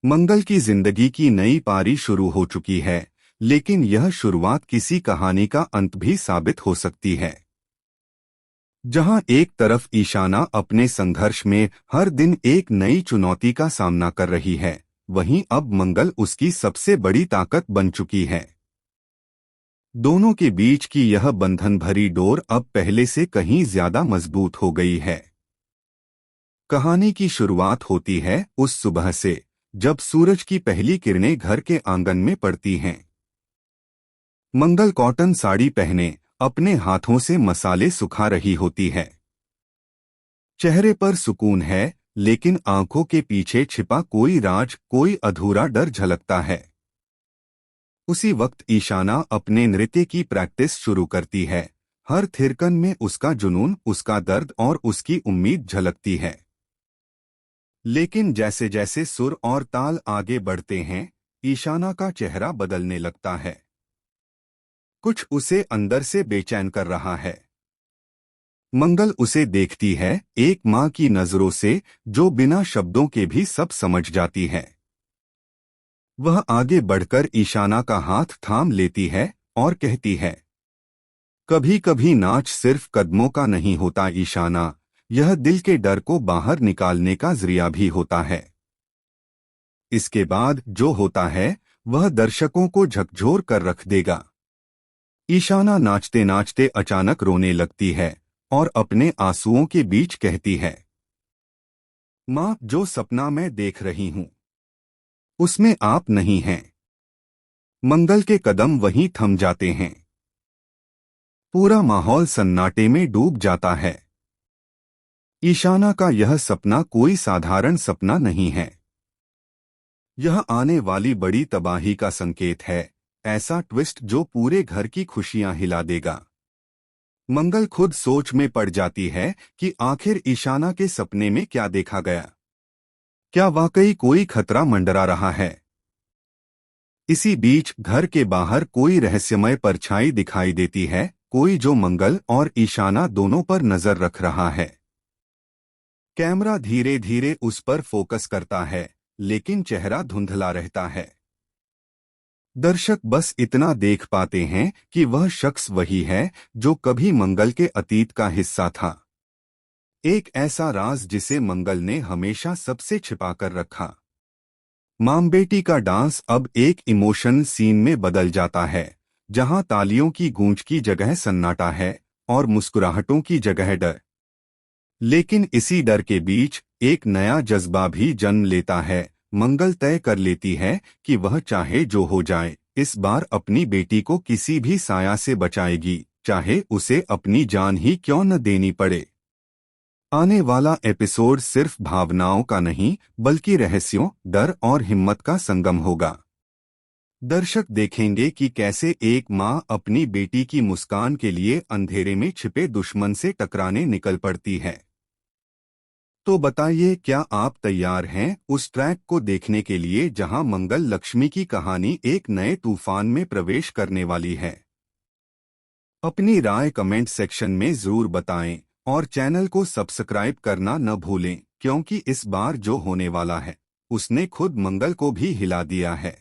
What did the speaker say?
मंगल की जिंदगी की नई पारी शुरू हो चुकी है, लेकिन यह शुरुआत किसी कहानी का अंत भी साबित हो सकती है। जहां एक तरफ ईशाना अपने संघर्ष में हर दिन एक नई चुनौती का सामना कर रही है, वहीं अब मंगल उसकी सबसे बड़ी ताकत बन चुकी है। दोनों के बीच की यह बंधन भरी डोर अब पहले से कहीं ज्यादा मजबूत हो गई है। कहानी की शुरुआत होती है उस सुबह से, जब सूरज की पहली किरणें घर के आंगन में पड़ती हैं। मंगल कॉटन साड़ी पहने अपने हाथों से मसाले सुखा रही होती है। चेहरे पर सुकून है, लेकिन आंखों के पीछे छिपा कोई राज, कोई अधूरा डर झलकता है। उसी वक्त ईशाना अपने नृत्य की प्रैक्टिस शुरू करती है। हर थिरकन में उसका जुनून, उसका दर्द और उसकी उम्मीद झलकती है। लेकिन जैसे जैसे सुर और ताल आगे बढ़ते हैं, ईशाना का चेहरा बदलने लगता है। कुछ उसे अंदर से बेचैन कर रहा है। मंगल उसे देखती है, एक माँ की नजरों से, जो बिना शब्दों के भी सब समझ जाती है। वह आगे बढ़कर ईशाना का हाथ थाम लेती है और कहती है, कभी कभी नाच सिर्फ कदमों का नहीं होता ईशाना, यह दिल के डर को बाहर निकालने का जरिया भी होता है। इसके बाद जो होता है वह दर्शकों को झकझोर कर रख देगा। ईशाना नाचते नाचते अचानक रोने लगती है और अपने आंसुओं के बीच कहती है, माँ, जो सपना मैं देख रही हूँ उसमें आप नहीं हैं। मंगल के कदम वहीं थम जाते हैं। पूरा माहौल सन्नाटे में डूब जाता है। ईशाना का यह सपना कोई साधारण सपना नहीं है। यह आने वाली बड़ी तबाही का संकेत है, ऐसा ट्विस्ट जो पूरे घर की खुशियां हिला देगा। मंगल खुद सोच में पड़ जाती है कि आखिर ईशाना के सपने में क्या देखा गया। क्या वाकई कोई खतरा मंडरा रहा है? इसी बीच घर के बाहर कोई रहस्यमय परछाई दिखाई देती है, कोई जो मंगल और ईशाना दोनों पर नजर रख रहा है। कैमरा धीरे धीरे उस पर फोकस करता है, लेकिन चेहरा धुंधला रहता है। दर्शक बस इतना देख पाते हैं कि वह शख्स वही है जो कभी मंगल के अतीत का हिस्सा था। एक ऐसा राज जिसे मंगल ने हमेशा सबसे छिपा कर रखा। मां बेटी का डांस अब एक इमोशनल सीन में बदल जाता है, जहां तालियों की गूंज की जगह सन्नाटा है और मुस्कुराहटों की जगह डर। लेकिन इसी डर के बीच एक नया जज्बा भी जन्म लेता है। मंगल तय कर लेती है कि वह चाहे जो हो जाए, इस बार अपनी बेटी को किसी भी साया से बचाएगी, चाहे उसे अपनी जान ही क्यों न देनी पड़े। आने वाला एपिसोड सिर्फ भावनाओं का नहीं, बल्कि रहस्यों, डर और हिम्मत का संगम होगा। दर्शक देखेंगे कि कैसे एक माँ अपनी बेटी की मुस्कान के लिए अंधेरे में छिपे दुश्मन से टकराने निकल पड़ती है। तो बताइए, क्या आप तैयार हैं उस ट्रैक को देखने के लिए जहां मंगल लक्ष्मी की कहानी एक नए तूफान में प्रवेश करने वाली है? अपनी राय कमेंट सेक्शन में जरूर बताएं और चैनल को सब्सक्राइब करना न भूलें, क्योंकि इस बार जो होने वाला है उसने खुद मंगल को भी हिला दिया है।